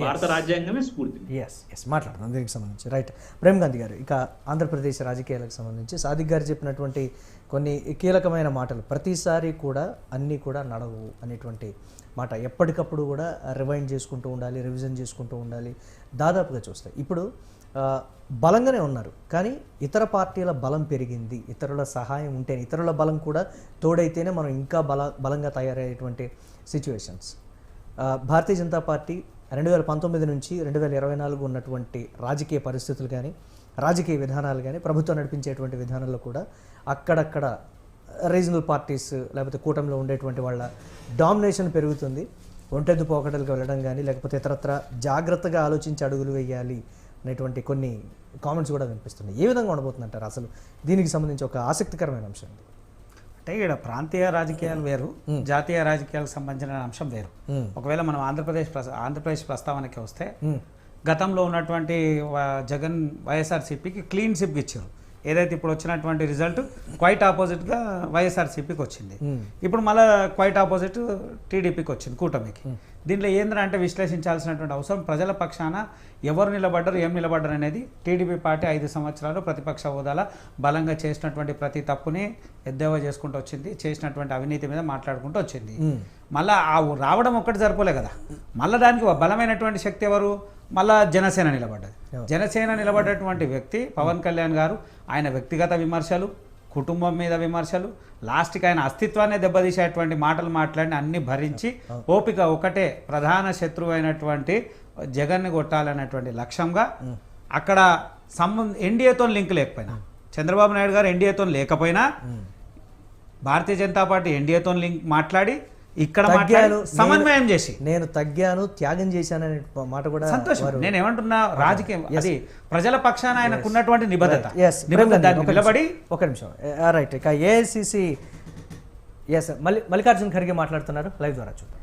భారత రాజ్యాంగమే స్ఫూర్తి. మాట్లాడదాం దీనికి సంబంధించి. రైట్, ప్రేమ్ గాంధీ గారు, ఇక ఆంధ్రప్రదేశ్ రాజకీయాలకు సంబంధించి సాదిక్ గారు చెప్పినటువంటి కొన్ని కీలకమైన మాటలు ప్రతిసారి కూడా అన్నీ కూడా నడవు అనేటువంటి మాట ఎప్పటికప్పుడు కూడా రివైండ్ చేసుకుంటూ ఉండాలి, రివిజన్ చేసుకుంటూ ఉండాలి. దాదాపుగా చూస్తే ఇప్పుడు బలంగానే ఉన్నారు, కానీ ఇతర పార్టీల బలం పెరిగింది, ఇతరుల సహాయం ఉంటేనే, ఇతరుల బలం కూడా తోడైతేనే మనం ఇంకా బలంగా తయారయ్యేటువంటి సిచ్యువేషన్స్. భారతీయ జనతా పార్టీ 2019 నుంచి 2024 ఉన్నటువంటి రాజకీయ పరిస్థితులు కానీ, రాజకీయ విధానాలు కానీ, ప్రభుత్వం నడిపించేటువంటి విధానాల్లో కూడా అక్కడక్కడ రీజనల్ పార్టీస్ లేకపోతే కూటమిలో ఉండేటువంటి వాళ్ళ డామినేషన్ పెరుగుతుంది. ఒంటెద్దు పోకడలకు వెళ్ళడం కానీ, లేకపోతే ఇతరత్ర జాగ్రత్తగా ఆలోచించి అడుగులు వేయాలి అనేటువంటి కొన్ని కామెంట్స్ కూడా వినిపిస్తున్నాయి. ఏ విధంగా ఉండబోతుందంటారు అసలు దీనికి సంబంధించి ఒక ఆసక్తికరమైన అంశం? అంటే ఇక్కడ ప్రాంతీయ రాజకీయాలు వేరు, జాతీయ రాజకీయాలకు సంబంధించిన అంశం వేరు. ఒకవేళ మనం ఆంధ్రప్రదేశ్ ప్రస్తావనకి వస్తే, గతంలో ఉన్నటువంటి జగన్ వైఎస్ఆర్సీపీకి క్లీన్ స్వీప్ ఇచ్చారు. ఏదైతే ఇప్పుడు వచ్చినటువంటి రిజల్ట్ క్వైట్ ఆపోజిట్గా వైఎస్ఆర్సీపీకి వచ్చింది. ఇప్పుడు మళ్ళీ క్వైట్ ఆపోజిట్ టీడీపీకి వచ్చింది, కూటమికి. దీంట్లో ఏంటంటే విశ్లేషించాల్సినటువంటి అవసరం, ప్రజల పక్షాన ఎవరు నిలబడ్డారు, ఏం నిలబడ్డారు అనేది. టీడీపీ పార్టీ 5 సంవత్సరాలు ప్రతిపక్ష హోదాలో బలంగా చేసినటువంటి ప్రతి తప్పుని ఎద్దేవా చేసుకుంటూ వచ్చింది, చేసినటువంటి అవినీతి మీద మాట్లాడుకుంటూ వచ్చింది. మళ్ళీ ఆ రావడం ఒక్కటి సరిపోలే కదా, మళ్ళీ దానికి బలమైనటువంటి శక్తి ఎవరు? మళ్ళా జనసేన నిలబడ్డది. జనసేన నిలబడ్డటువంటి వ్యక్తి పవన్ కళ్యాణ్ గారు, ఆయన వ్యక్తిగత విమర్శలు, కుటుంబం మీద విమర్శలు, లాస్ట్కి ఆయన అస్తిత్వాన్ని దెబ్బతీసేటువంటి మాటలు మాట్లాడి అన్ని భరించి ఓపిక ఒకటే ప్రధాన శత్రువు అయినటువంటి జగన్ని కొట్టాలనేటువంటి లక్ష్యంగా అక్కడ ఎన్డీఏతో లింక్ లేకపోయినా, చంద్రబాబు నాయుడు గారు ఎన్డీఏతో లేకపోయినా, భారతీయ జనతా పార్టీ ఎన్డీఏతో లింక్ మాట్లాడి ఇక్కడ సమన్వయం చేసి నేను తగ్గాను, త్యాగం చేశాను అనే మాట కూడా సంతోషం. నేను ఏమంటున్నా, రాజకీయం అది ప్రజల పక్షాన ఆయనకు ఉన్నటువంటి నిబద్ధత. నిలబడి ఒక నిమిషం. రైట్, ఇక ఏఐసిసి మల్లికార్జున్ ఖర్గే మాట్లాడుతున్నారు, లైవ్ ద్వారా చూద్దాం.